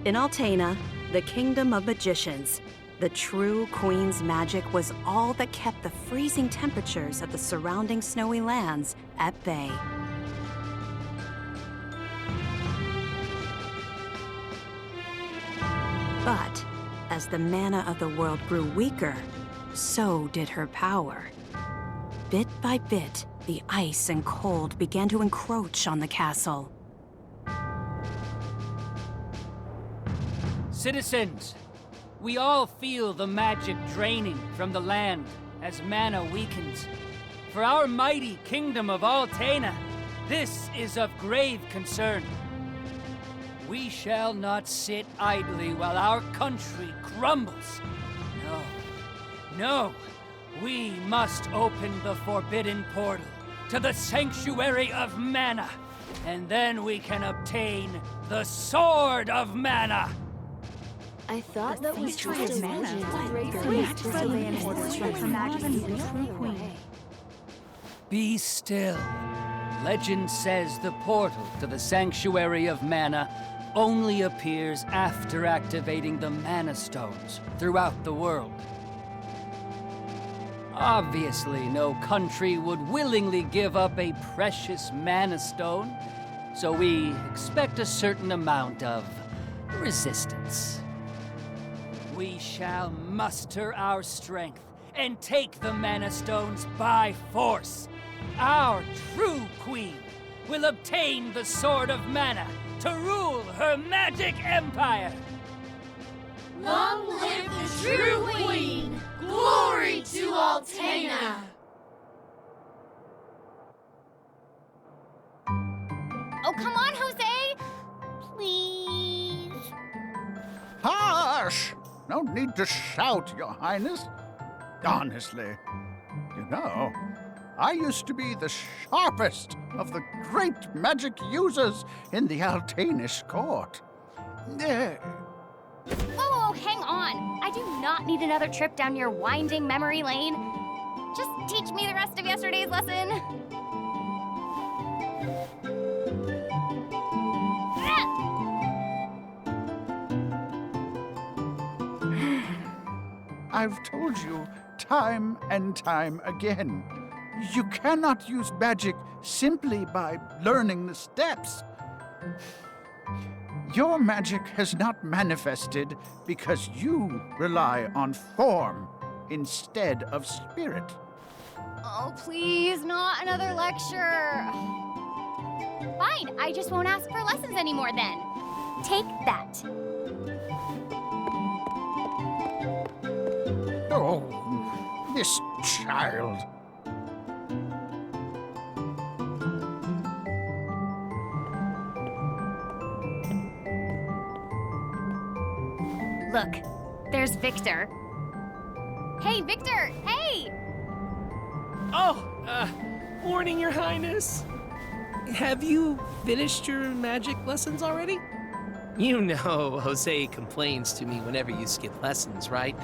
In Altena, the kingdom of magicians, the true queen's magic was all that kept the freezing temperatures of the surrounding snowy lands at bay. But as the mana of the world grew weaker, so did her power. Bit by bit, the ice and cold began to encroach on the castle. Citizens, we all feel the magic draining from the land as mana weakens. For our mighty kingdom of Altena, this is of grave concern. We shall not sit idly while our country crumbles. No, we must open the forbidden portal to the sanctuary of Mana, and then we can obtain the Sword of Mana. I thought that was trying to Be still. Legend says the portal to the sanctuary of Mana only appears after activating the Mana Stones throughout the world. Obviously, no country would willingly give up a precious Mana Stone, so we expect a certain amount of resistance. We shall muster our strength and take the Mana Stones by force. Our true queen will obtain the Sword of Mana to rule her magic empire. Long live the true queen! Glory to Altena! Oh, come on, Jose! Please. Hush! No need to shout, Your Highness. Honestly, you know, I used to be the sharpest of the great magic users in the Altenish court. Whoa, hang on. I do not need another trip down your winding memory lane. Just teach me the rest of yesterday's lesson. I've told you time and time again, you cannot use magic simply by learning the steps. Your magic has not manifested because you rely on form instead of spirit. Oh, please, not another lecture. Fine, I just won't ask for lessons anymore then. Take that. Oh, this child. Look, there's Victor. Hey, Victor, hey! Oh, morning, Your Highness. Have you finished your magic lessons already? You know Jose complains to me whenever you skip lessons, right?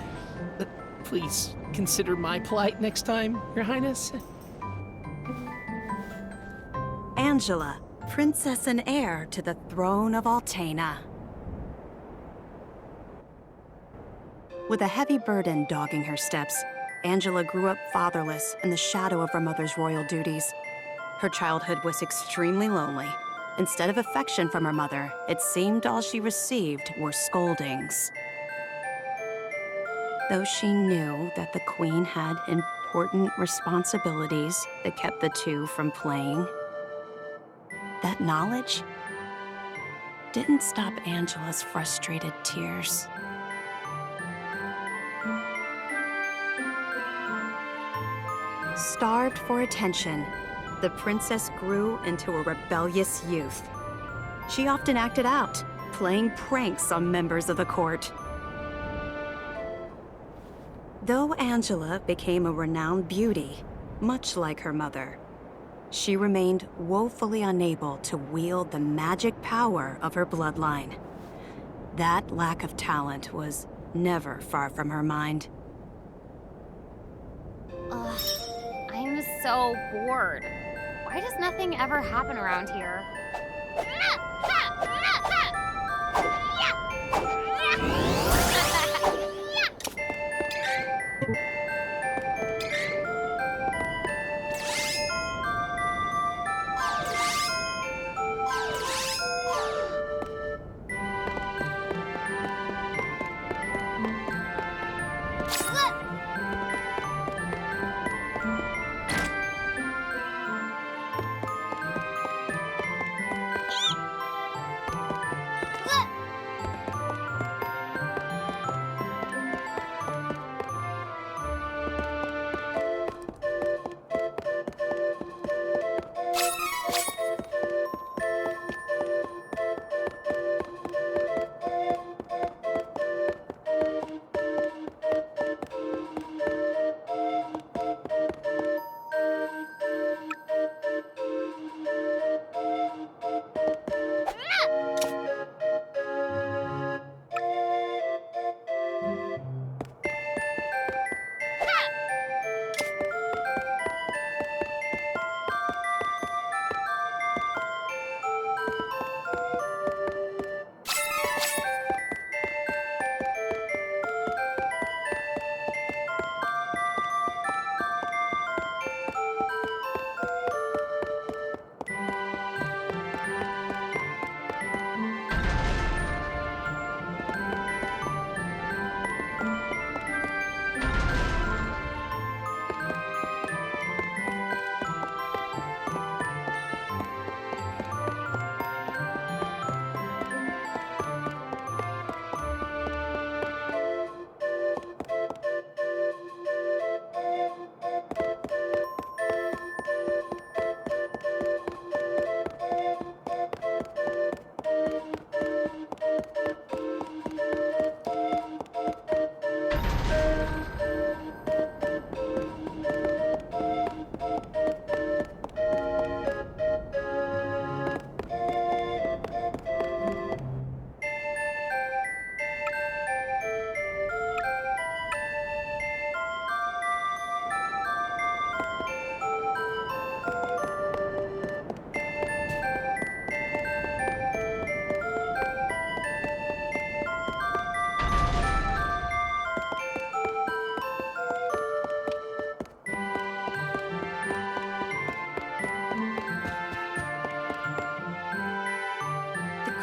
But please consider my plight next time, Your Highness. Ángela, princess and heir to the throne of Altena. With a heavy burden dogging her steps, Ángela grew up fatherless in the shadow of her mother's royal duties. Her childhood was extremely lonely. Instead of affection from her mother, it seemed all she received were scoldings. Though she knew that the queen had important responsibilities that kept the two from playing, that knowledge didn't stop Ángela's frustrated tears. Starved for attention, the princess grew into a rebellious youth. She often acted out, playing pranks on members of the court. Though Ángela became a renowned beauty, much like her mother, she remained woefully unable to wield the magic power of her bloodline. That lack of talent was never far from her mind. Ugh, I'm so bored. Why does nothing ever happen around here?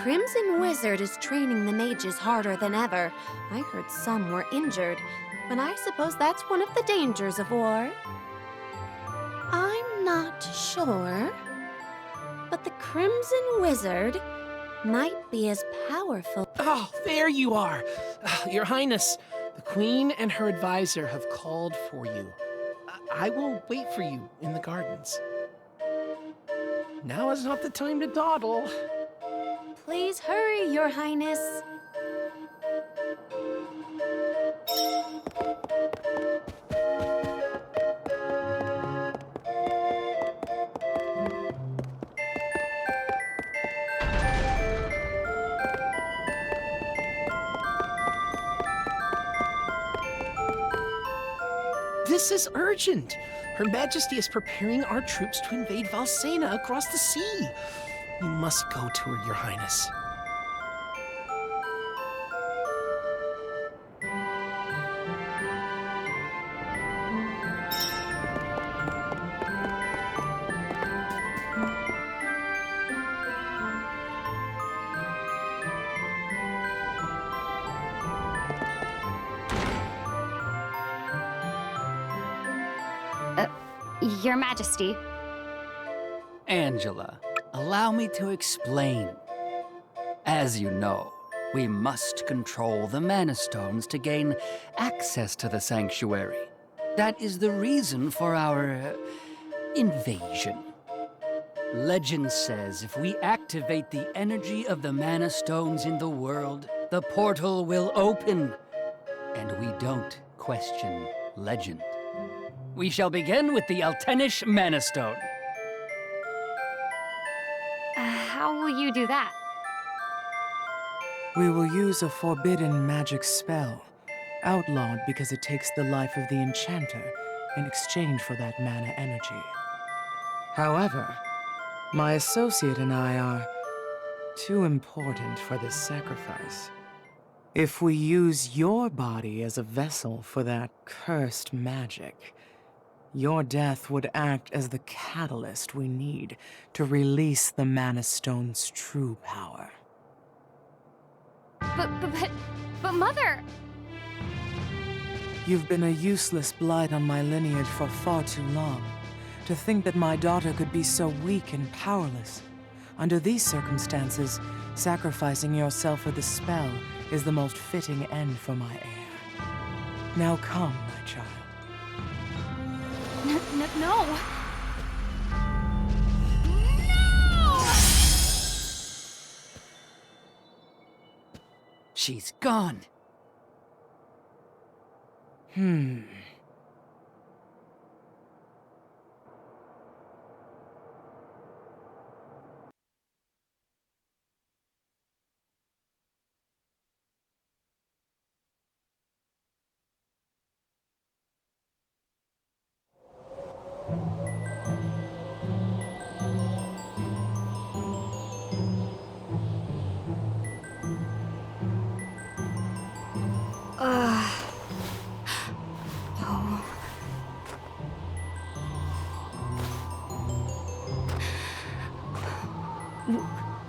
Crimson Wizard is training the mages harder than ever. I heard some were injured, but I suppose that's one of the dangers of war. I'm not sure, but the Crimson Wizard might be as powerful. Oh, there you are. Your Highness, the Queen and her advisor have called for you. I will wait for you in the gardens. Now is not the time to dawdle. Please hurry, Your Highness. This is urgent. Her Majesty is preparing our troops to invade Valsena across the sea. You must go to her, Your Highness. Your Majesty. Ángela, allow me to explain. As you know, we must control the Mana Stones to gain access to the sanctuary. That is the reason for our invasion. Legend says if we activate the energy of the Mana Stones in the world, the portal will open. And we don't question legend. We shall begin with the Altenish Mana Stone. How will you do that? We will use a forbidden magic spell, outlawed because it takes the life of the enchanter in exchange for that mana energy. However, my associate and I are too important for this sacrifice. If we use your body as a vessel for that cursed magic, your death would act as the catalyst we need to release the Mana Stone's true power. But Mother! You've been a useless blight on my lineage for far too long. To think that my daughter could be so weak and powerless. Under these circumstances, sacrificing yourself for the spell is the most fitting end for my heir. Now come, my child. No! She's gone. Oh.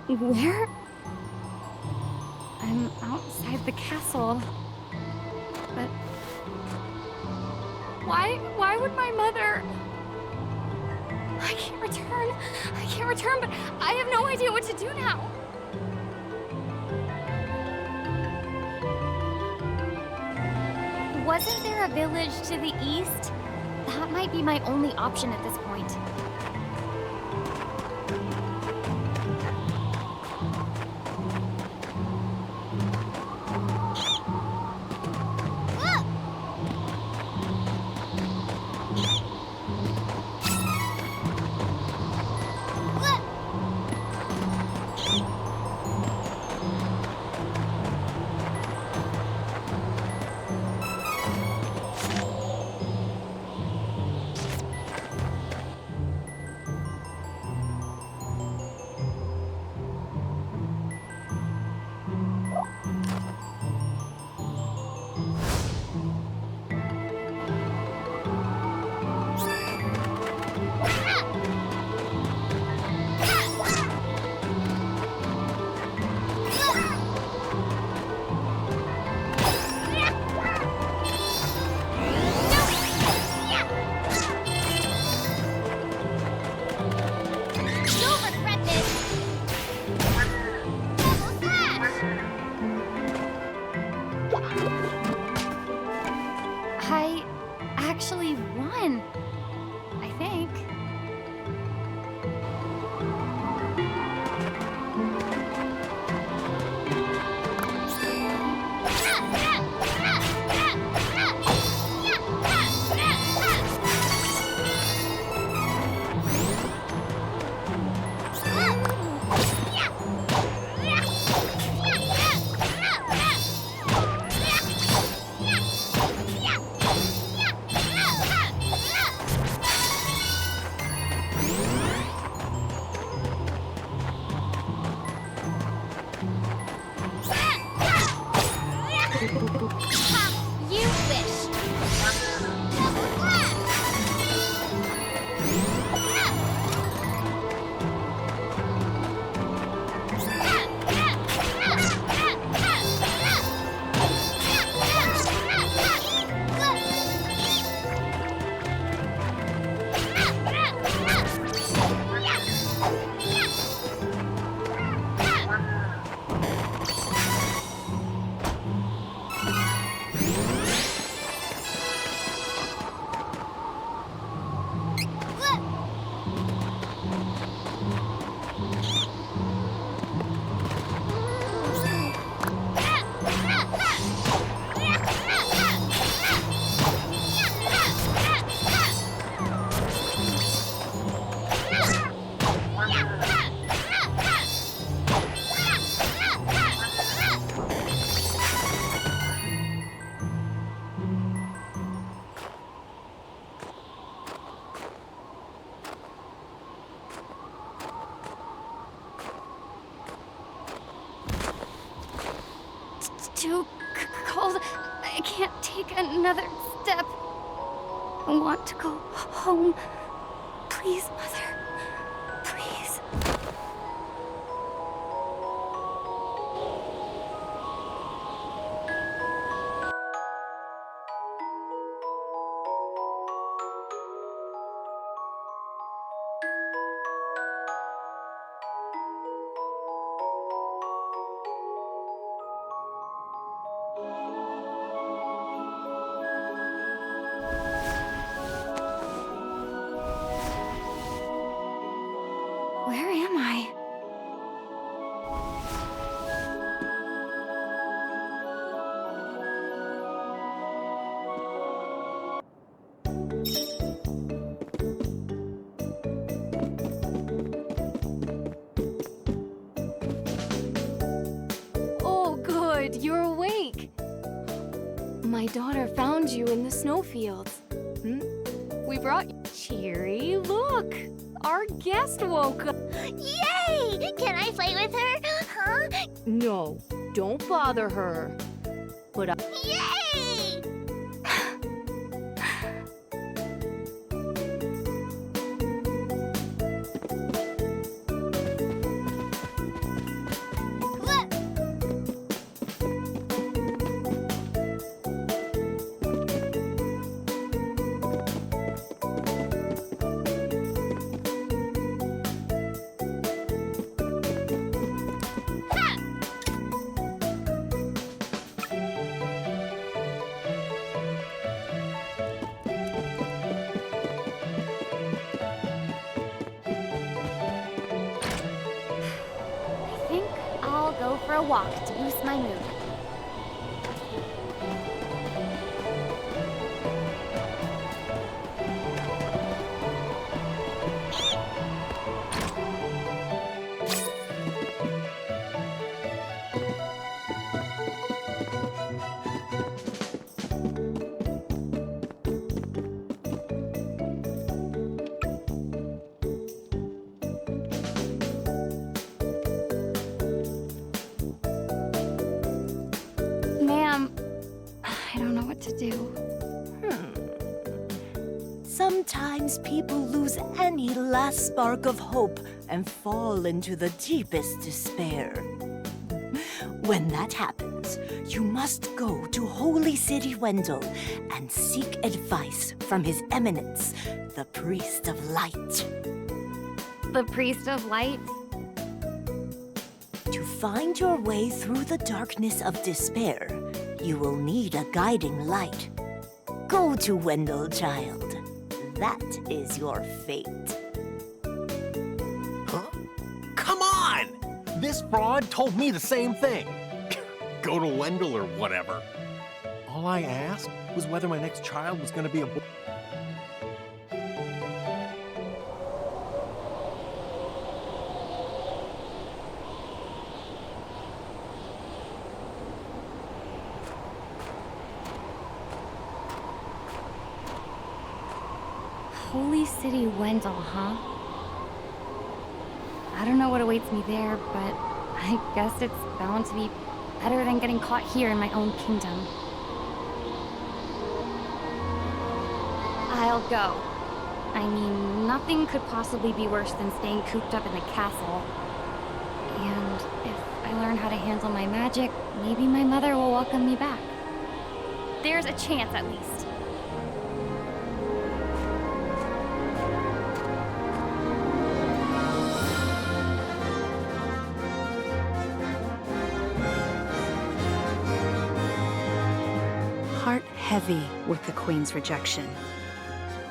Where? I'm outside the castle. But why would my mother? I can't return, but I have no idea what to do now. Wasn't there a village to the east? That might be my only option at this point. I actually won, I think. You wish. Too cold. I can't take another step. I want to go home. Please, Mother. Please. Where am I? Oh, good. You're awake. My daughter found you in the snowfields. We brought you. Cheery, look. Our guest woke up. Yay! Can I play with her? Huh? No, don't bother her. But Yay! I'll go for a walk to boost my mood. Ma'am, I don't know what to do. Sometimes people lose any last spark of hope and fall into the deepest despair. When that happens, you must go to Holy City Wendell and seek advice from His Eminence, the Priest of Light. The Priest of Light? To find your way through the darkness of despair, you will need a guiding light. Go to Wendell, child. That is your fate. Huh? Come on! This fraud told me the same thing. Go to Wendell or whatever. All I asked was whether my next child was going to be a boy. Holy City Wendell, huh? I don't know what awaits me there, but I guess it's bound to be better than getting caught here in my own kingdom. I'll go. I mean, nothing could possibly be worse than staying cooped up in the castle. And if I learn how to handle my magic, maybe my mother will welcome me back. There's a chance, at least. Heart heavy with the Queen's rejection,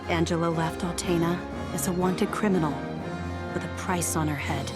Angela left Altena as a wanted criminal with a price on her head.